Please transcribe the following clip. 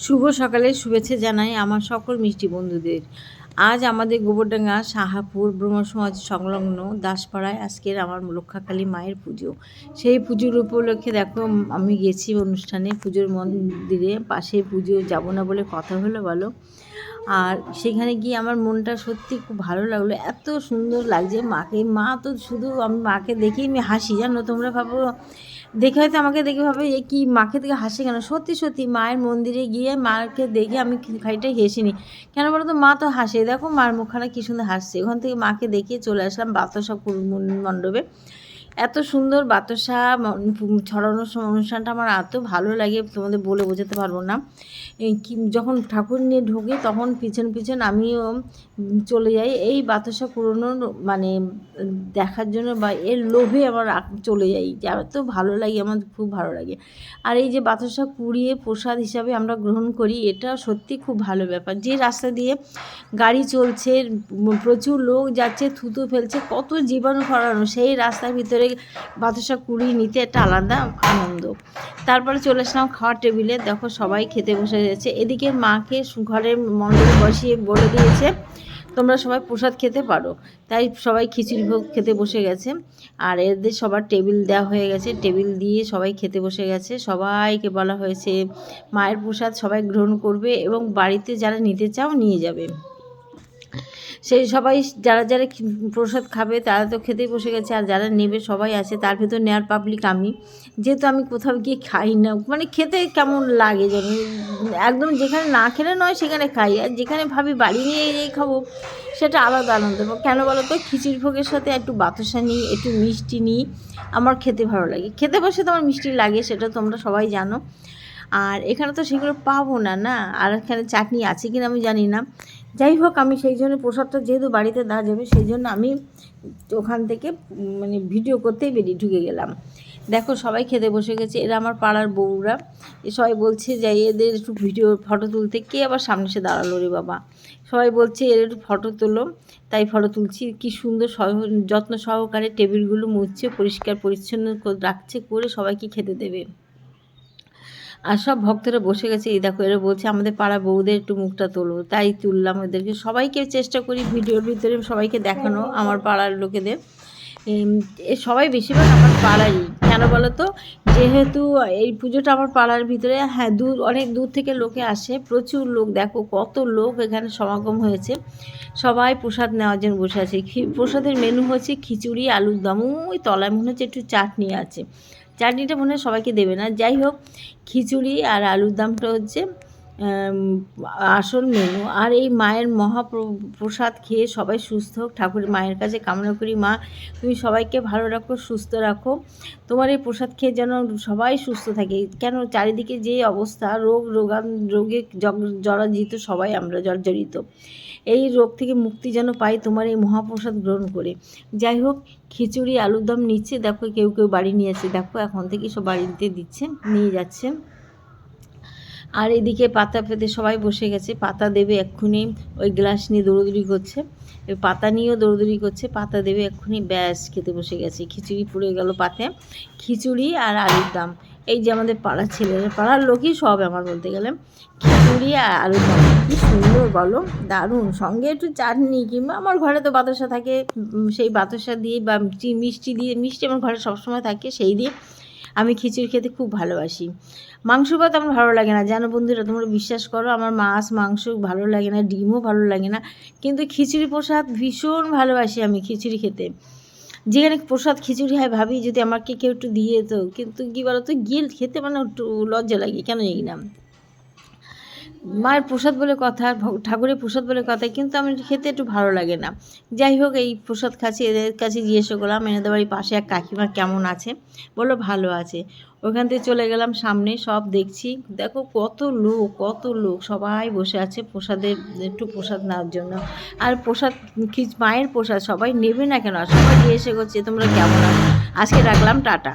শুভ সকালের শুভেচ্ছা জানাই আমার সকল মিষ্টি বন্ধুদের। আজ আমাদের গোবরডাঙ্গা সাহাপুর ব্রহ্মসমাজ সংলগ্ন দাসপাড়ায় আজকের আমার রক্ষাকালী মায়ের পুজো। সেই পুজোর উপলক্ষে দেখো আমি গেছি অনুষ্ঠানে, পুজোর মন্দিরে পাশে পুজো যাব না বলে কথা হলো বলো। আর সেখানে গিয়ে আমার মনটা সত্যি খুব ভালো লাগলো, এত সুন্দর লাগছে মাকে। মা তো শুধু আমি মাকে দেখেই আমি হাসি, জানো তোমরা ভাবো দেখে হয়তো আমাকে দেখে ভাবে এ কি মাকে দেখে হাসে কেন, সত্যি সত্যি মায়ের মন্দিরে গিয়ে মাকে দেখে আমি খানিকটা হেসিনি কেন বলো তো, মা তো হাসে, দেখো মার মুখখানা কী সুন্দর হাসছে। ওখান থেকে মাকে দেখে চলে আসলাম বাতাসা মণ্ডপে। এত সুন্দর বাতাসা ছড়ানোর অনুষ্ঠানটা আমার এত ভালো লাগে তোমাদের বলে বোঝাতে পারবো না। যখন ঠাকুর নিয়ে ঢোকে তখন পিছন পিছন আমিও চলে যাই এই বাতাসা কুড়োনোর মানে দেখার জন্য, বা এর লোভে আমার চলে যাই, যে এত ভালো লাগে, আমার খুব ভালো লাগে। আর এই যে বাতাসা কুড়িয়ে প্রসাদ হিসাবে আমরা গ্রহণ করি, এটা সত্যি খুব ভালো ব্যাপার। যে রাস্তা দিয়ে গাড়ি চলছে, প্রচুর লোক যাচ্ছে, থুতু ফেলছে, কত জীবাণু ছড়ানো, সেই রাস্তার ভিতরে বাতাসা কুড়িয়ে নিতে একটা আলাদা আনন্দ। তারপরে চলে আসলাম খাওয়ার টেবিলে, দেখো সবাই খেতে বসে গেছে। এদিকে মাকে ঘরের মণ্ডপে বসিয়ে বলে দিয়েছে তোমরা সবাই প্রসাদ খেতে পারো, তাই সবাই খিচুড়ি ভোগ খেতে বসে গেছে। আর এদের সবার টেবিল দেওয়া হয়ে গেছে, টেবিল দিয়ে সবাই খেতে বসে গেছে। সবাইকে বলা হয়েছে মায়ের প্রসাদ সবাই গ্রহণ করবে এবং বাড়িতে যারা নিতে চাও নিয়ে যাবে। সেই সবাই যারা যারা প্রসাদ খাবে তারা তো খেতেই বসে গেছে, আর যারা নেবে সবাই আছে। তার ভিতর নেওয়ার পাবলিক আমি, যেহেতু আমি কোথাও গিয়ে খাই না, মানে খেতে কেমন লাগে জানি, একদম যেখানে না খেলে নয় সেখানে খাই, আর যেখানে ভাবি বাড়ি নিয়ে এই খাবো সেটা আলাদা আনন্দ। কেন বলো তো, খিচুড়ি ভোগের সাথে একটু বাতাসা নিই, একটু মিষ্টি নিই, আমার খেতে ভালো লাগে। খেতে বসে তো আমার মিষ্টি লাগে, সেটা তোমরা সবাই জানো। আর এখানে তো সেগুলো পাবো না, না আর এখানে চাটনি আছে কিনা আমি জানি না। যাই হোক, আমি সেই জন্য প্রসাদটা যেহেতু বাড়িতে দেওয়া যাবে সেই জন্য আমি ওখান থেকে মানে ভিডিও করতেই বেরিয়ে ঢুকে গেলাম। দেখো সবাই খেতে বসে গেছে, এরা আমার পাড়ার বউরা। সবাই বলছে যে এদের একটু ভিডিও ফটো তুলতে, কে আবার সামনে এসে দাঁড়ালো রে বাবা। সবাই বলছে এর একটু ফটো তোলো, তাই ফটো তুলছি। কি সুন্দর যত্ন সহকারে টেবিলগুলো মুছছে, পরিষ্কার পরিচ্ছন্ন রাখছে, করে সবাইকে খেতে দেবে। আর সব ভক্তরা বসে গেছে, এই দেখো এরা বলছে আমাদের পাড়া বউদের একটু মুখটা তোলো, তাই তুললাম ওদেরকে। সবাইকে চেষ্টা করি ভিডিওর ভিতরে সবাইকে দেখানো, আমার পাড়ার লোকেদের। সবাই বেশিরভাগ আমার পাড়ারই, কেন বলো তো, যেহেতু এই পুজোটা আমার পাড়ার ভিতরে, হ্যাঁ অনেক দূর থেকে লোকে আসে, প্রচুর লোক, দেখো কত লোক এখানে সমাগম হয়েছে। সবাই প্রসাদ নেওয়ার জন্য বসে আছে। প্রসাদের মেনু হচ্ছে খিচুড়ি, আলুর দম, ওই তলায় মনে হচ্ছে একটু চাটনি আছে, চাটনিটা মনে হয় সবাইকে দেবে না। যাই হোক, খিচুড়ি আর আলুর দমটা হচ্ছে আসল মেনু। আর এই মায়ের মহাপ্রসাদ খেয়ে সবাই সুস্থ হোক, ঠাকুর মায়ের কাছে কামনা করি, মা তুমি সবাইকে ভালো রাখো, সুস্থ রাখো, তোমার এই প্রসাদ খেয়ে যেন সবাই সুস্থ থাকে। কেন চারিদিকে যে অবস্থা, রোগে জর্জরিত, সবাই আমরা জর্জরিত, এই রোগ থেকে মুক্তি যেন পাই তোমার এই মহাপ্রসাদ গ্রহণ করে। যাই হোক, খিচুড়ি আলুর দম নিচ্ছে, দেখো কেউ কেউ বাড়ি নিয়ে আসছে, দেখো এখন থেকে সব বাড়িতে দিচ্ছে, নিয়ে যাচ্ছে। আর এদিকে পাতা পেতে সবাই বসে গেছে, পাতা দেবে এক্ষুনি, ওই গ্লাস নিয়ে দৌড়দৌড়ি করছে, ওই পাতা নিয়েও দৌড়দৌড়ি করছে, পাতা দেবে এক্ষুনি, ব্যাস খেতে বসে গেছে। খিচুড়ি পড়ে গেল পাতে, খিচুড়ি আর আলুর দম। এই যে আমাদের পাড়ার ছেলেরা, পাড়ার লোকই সব আমার বলতে গেলে, খিচুড়ি আর আলুর দম কী সুন্দর বলো, দারুণ। সঙ্গে একটু চাটনি, কিংবা আমার ঘরে তো বাতাসা থাকে, সেই বাতাসা দিয়ে বা মিষ্টি দিয়ে, মিষ্টি আমার ঘরে সবসময় থাকে, সেই দিয়ে আমি খিচুড়ি খেতে খুব ভালোবাসি। মাংস ভাত আমার ভালো লাগে না, জানো বন্ধুরা, তোমরা বিশ্বাস করো, আমার মাছ মাংস ভালো লাগে না, ডিমও ভালো লাগে না, কিন্তু খিচুড়ি প্রসাদ ভীষণ ভালোবাসি আমি খিচুড়ি খেতে। যেখানে প্রসাদ খিচুড়ি হয় ভাবি যদি আমাকে কেউ একটু দিয়ে তো, কিন্তু কী বলো তো, গিয়ে খেতে মানে একটু লজ্জা লাগে, কেন জানি না। মায়ের প্রসাদ বলে কথা, ঠাকুরের প্রসাদ বলে কথা, কিন্তু আমি খেতে একটু ভালো লাগে না। যাই হোক, এই প্রসাদ খাচ্ছি, এদের কাছে জিজ্ঞেস করলাম এনাদের বাড়ির পাশে এক কাকিমা কেমন আছে, বললো ভালো আছে। ওখান থেকে চলে গেলাম সামনে, সব দেখছি, দেখো কত লোক সবাই বসে আছে প্রসাদের, একটু প্রসাদ নেওয়ার জন্য। আর প্রসাদ মায়ের প্রসাদ সবাই নেবে না কেন, সবাই জিজ্ঞেস করছে তোমরা কেমন আছো। আজকে রাখলাম, টাটা।